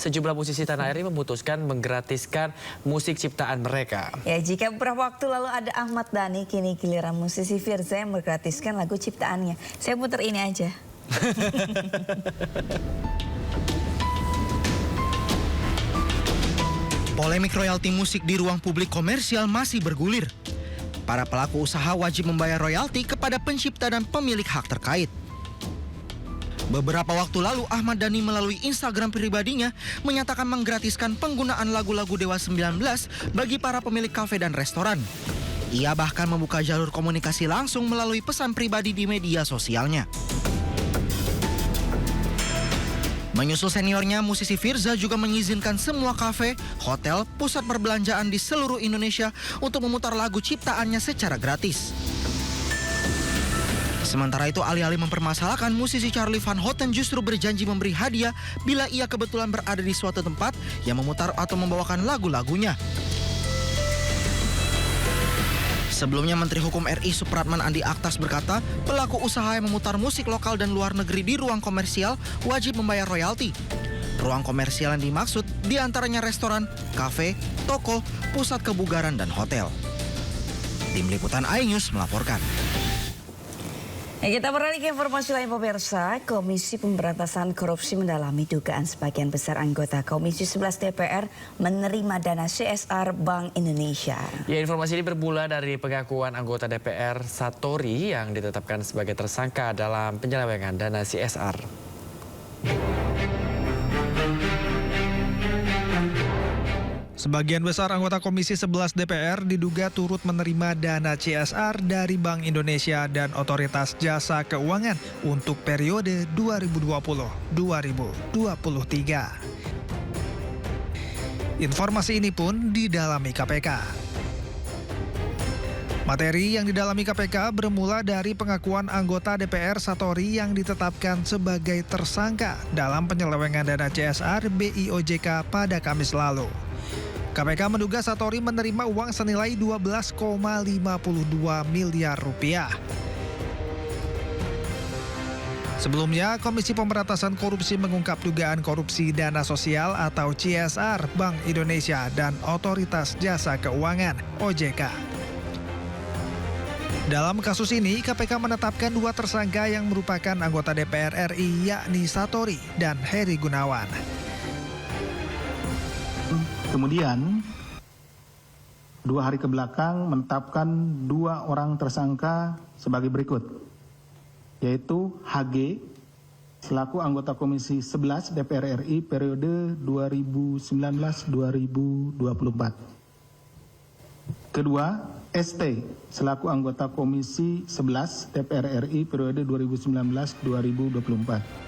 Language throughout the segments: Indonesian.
sejumlah musisi tanah air ini memutuskan menggratiskan musik ciptaan mereka. Ya, jika beberapa waktu lalu ada Ahmad Dhani, kini giliran musisi Firza yang menggratiskan lagu ciptaannya. Saya putar ini aja. Polemik royalti musik di ruang publik komersial masih bergulir. Para pelaku usaha wajib membayar royalti kepada pencipta dan pemilik hak terkait. Beberapa waktu lalu Ahmad Dhani melalui Instagram pribadinya menyatakan menggratiskan penggunaan lagu-lagu Dewa 19 bagi para pemilik kafe dan restoran. Ia bahkan membuka jalur komunikasi langsung melalui pesan pribadi di media sosialnya. Menyusul seniornya, musisi Firza juga mengizinkan semua kafe, hotel, pusat perbelanjaan di seluruh Indonesia untuk memutar lagu ciptaannya secara gratis. Sementara itu, alih-alih mempermasalahkan, musisi Charlie Van Houten justru berjanji memberi hadiah bila ia kebetulan berada di suatu tempat yang memutar atau membawakan lagu-lagunya. Sebelumnya, Menteri Hukum RI Supratman Andi Aktas berkata, pelaku usaha yang memutar musik lokal dan luar negeri di ruang komersial wajib membayar royalti. Ruang komersial yang dimaksud diantaranya restoran, kafe, toko, pusat kebugaran, dan hotel. Tim Liputan iNews melaporkan. Ya, kita beralih ke informasi lain pemirsa. Komisi Pemberantasan Korupsi mendalami dugaan sebagian besar anggota Komisi 11 DPR menerima dana CSR Bank Indonesia. Ya, informasi ini bermula dari pengakuan anggota DPR Satori yang ditetapkan sebagai tersangka dalam penyelewengan dana CSR. Sebagian besar anggota Komisi 11 DPR diduga turut menerima dana CSR dari Bank Indonesia dan Otoritas Jasa Keuangan untuk periode 2020-2023. Informasi ini pun didalami KPK. Materi yang didalami KPK bermula dari pengakuan anggota DPR Satori yang ditetapkan sebagai tersangka dalam penyelewengan dana CSR BIOJK pada Kamis lalu. KPK menduga Satori menerima uang senilai 12,52 miliar rupiah. Sebelumnya, Komisi Pemberantasan Korupsi mengungkap dugaan korupsi dana sosial atau CSR Bank Indonesia dan Otoritas Jasa Keuangan (OJK). Dalam kasus ini, KPK menetapkan dua tersangka yang merupakan anggota DPR RI, yakni Satori dan Heri Gunawan. Kemudian 2 hari ke belakang menetapkan 2 orang tersangka sebagai berikut, yaitu HG selaku anggota Komisi 11 DPR RI periode 2019-2024. Kedua, ST selaku anggota Komisi 11 DPR RI periode 2019-2024.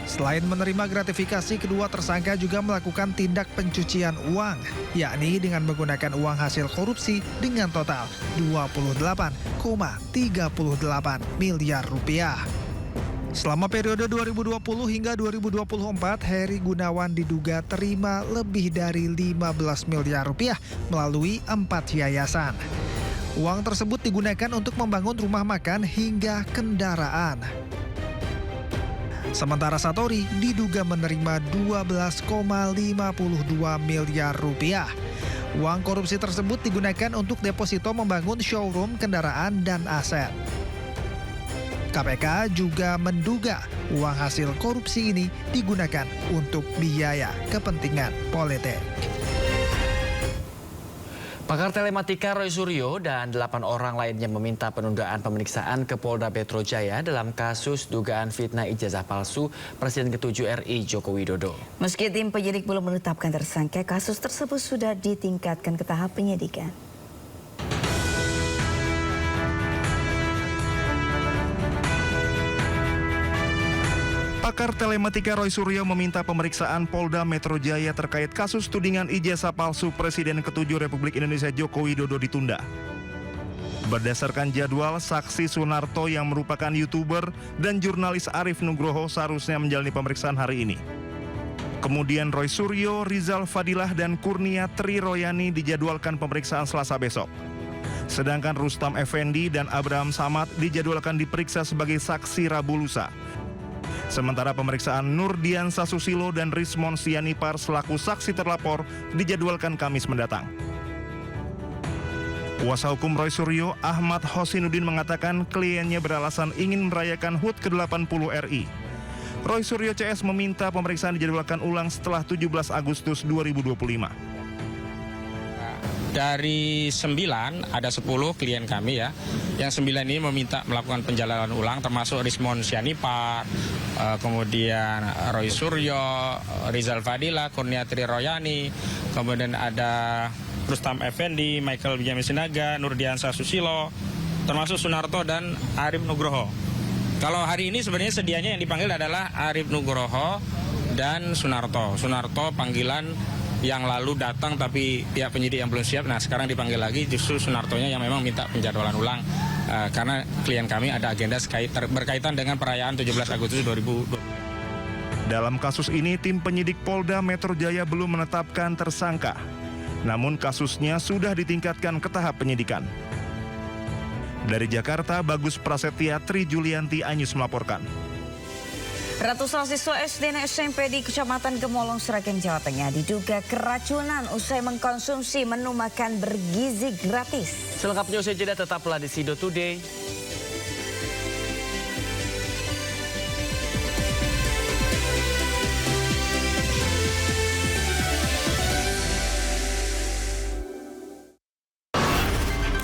Selain menerima gratifikasi, kedua tersangka juga melakukan tindak pencucian uang, yakni dengan menggunakan uang hasil korupsi dengan total 28,38 miliar rupiah. Selama periode 2020 hingga 2024, Heri Gunawan diduga terima lebih dari 15 miliar rupiah melalui 4 yayasan. Uang tersebut digunakan untuk membangun rumah makan hingga kendaraan. Sementara Satori diduga menerima 12,52 miliar rupiah. Uang korupsi tersebut digunakan untuk deposito membangun showroom kendaraan dan aset. KPK juga menduga uang hasil korupsi ini digunakan untuk biaya kepentingan politik. Pakar telematika Roy Suryo dan 8 orang lainnya meminta penundaan pemeriksaan ke Polda Metro Jaya dalam kasus dugaan fitnah ijazah palsu Presiden ke-7 RI Joko Widodo. Meski tim penyidik belum menetapkan tersangka, kasus tersebut sudah ditingkatkan ke tahap penyidikan. Pakar telematika Roy Suryo meminta pemeriksaan Polda Metro Jaya terkait kasus tudingan ijazah palsu Presiden ke-7 Republik Indonesia Joko Widodo ditunda. Berdasarkan jadwal, saksi Sunarto yang merupakan YouTuber dan jurnalis Arief Nugroho seharusnya menjalani pemeriksaan hari ini. Kemudian Roy Suryo, Rizal Fadilah, dan Kurnia Tri Royani dijadwalkan pemeriksaan Selasa besok. Sedangkan Rustam Effendi dan Abraham Samad dijadwalkan diperiksa sebagai saksi Rabu lusa. Sementara pemeriksaan Nurdiansa Susilo dan Rismon Sianipar selaku saksi terlapor dijadwalkan Kamis mendatang. Kuasa hukum Roy Suryo, Ahmad Hosinuddin, mengatakan kliennya beralasan ingin merayakan HUT ke-80 RI. Roy Suryo CS meminta pemeriksaan dijadwalkan ulang setelah 17 Agustus 2025. Dari 9 ada 10 klien kami ya. Yang 9 ini meminta melakukan penjalanan ulang termasuk Rismon Sianipar, kemudian Roy Suryo, Rizal Fadila, Kurniatri Royani, kemudian ada Rustam Effendi, Michael Benjamin Sinaga, Nurdiansa Susilo, termasuk Sunarto dan Arif Nugroho. Kalau hari ini sebenarnya sedianya yang dipanggil adalah Arif Nugroho dan Sunarto. Sunarto panggilan yang lalu datang tapi pihak penyidik yang belum siap. Nah sekarang dipanggil lagi justru Sunartonya yang memang minta penjadwalan ulang karena klien kami ada agenda berkaitan dengan perayaan 17 Agustus 2020. Dalam kasus ini tim penyidik Polda Metro Jaya belum menetapkan tersangka. Namun kasusnya sudah ditingkatkan ke tahap penyidikan. Dari Jakarta, Bagus Prasetya, Tri Julianti, Anyus melaporkan. Ratusan siswa SD dan SMP di Kecamatan Gemolong, Sragen, Jawa Tengah diduga keracunan usai mengkonsumsi menu makan bergizi gratis. Selengkapnya usai jeda tetaplah di Sindo Today.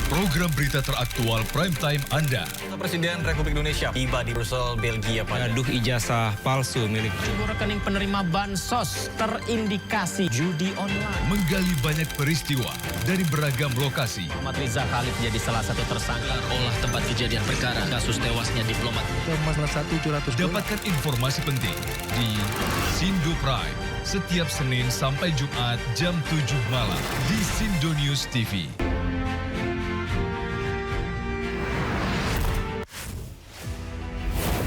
Program berita teraktual prime time Anda. Presiden Republik Indonesia tiba di Brussel, Belgia pada Aduh ijazah palsu milik. Rekening penerima bansos terindikasi judi online. Menggali banyak peristiwa dari beragam lokasi. Muhammad Riza Khalid jadi salah satu tersangka olah tempat kejadian perkara kasus tewasnya diplomat. Dapatkan informasi penting di Sindo Prime setiap Senin sampai Jumat jam 7 malam di Sindo News TV.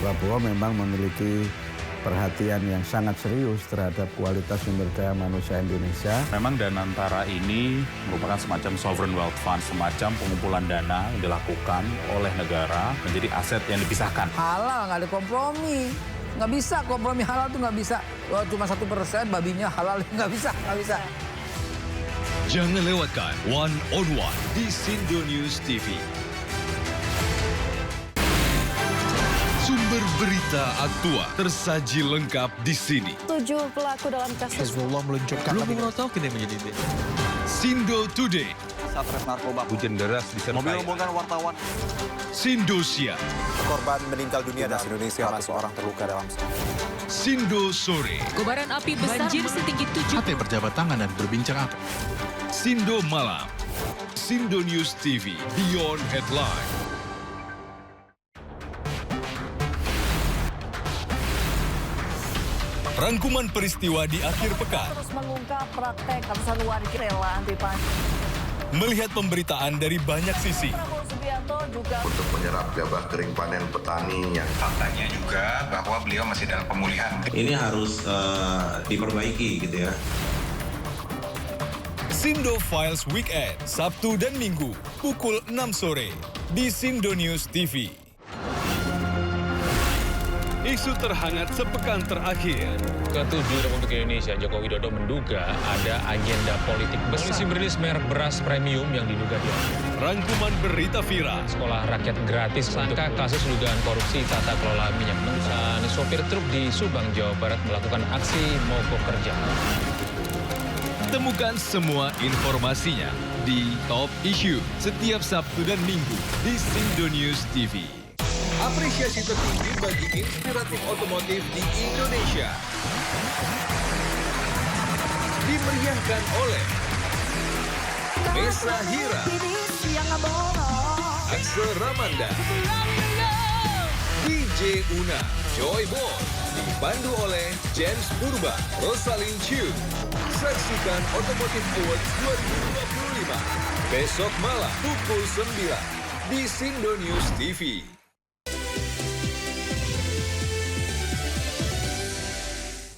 Prabowo memang memiliki perhatian yang sangat serius terhadap kualitas sumber daya manusia Indonesia. Memang Danantara ini merupakan semacam sovereign wealth fund, semacam pengumpulan dana yang dilakukan oleh negara menjadi aset yang dipisahkan. Halal, nggak ada kompromi. Nggak bisa, kompromi halal tuh nggak bisa. Wah, cuma 1% babinya halal, nggak bisa. Jangan lewatkan One on One di Sindo News TV. Sumber berita aktual tersaji lengkap di sini. 7 pelaku dalam kasus Hezbollah meluncurkan Sindo Today. Satres narkoba, hujan deras disertai mobil rombongan wartawan. Sindo Siang. Korban meninggal dunia di Indonesia, 1 orang terluka dalam. Sindo Sore. kobaran api besar banjir setinggi 7. Hati berjabat tangan dan berbincang apa? Sindo Malam. Sindo News TV Beyond Headline. Rangkuman peristiwa di akhir pekan. Terus mengungkap praktek ratusan warga rela anti pajak. Melihat pemberitaan dari banyak sisi. Prabowo Subianto juga untuk menyerap gabah kering panen petani yang faktanya juga bahwa beliau masih dalam pemulihan. Ini harus diperbaiki gitu ya. Sindo Files Weekend, Sabtu dan Minggu, pukul 6 sore di Sindo News TV. Isu terhangat sepekan terakhir. Ke-7 Republik Indonesia, Joko Widodo menduga ada agenda politik besar. Polisi merilis merek beras premium yang diduga dia. Rangkuman berita viral. Sekolah rakyat gratis sangka kasus dugaan korupsi tata kelola minyak mentah. Sopir truk di Subang, Jawa Barat melakukan aksi mogok kerja. Temukan semua informasinya di Top Issue setiap Sabtu dan Minggu di Sindo News TV. Apresiasi tertinggi bagi inspiratif otomotif di Indonesia. Dimeriahkan oleh Mesa Hira, Axel Ramanda, DJ Una, Joy Boy, dipandu oleh James Purba, Rosalyn Chiu. Saksikan Otomotif Awards 2025 besok malam pukul 9 di Sindo News TV.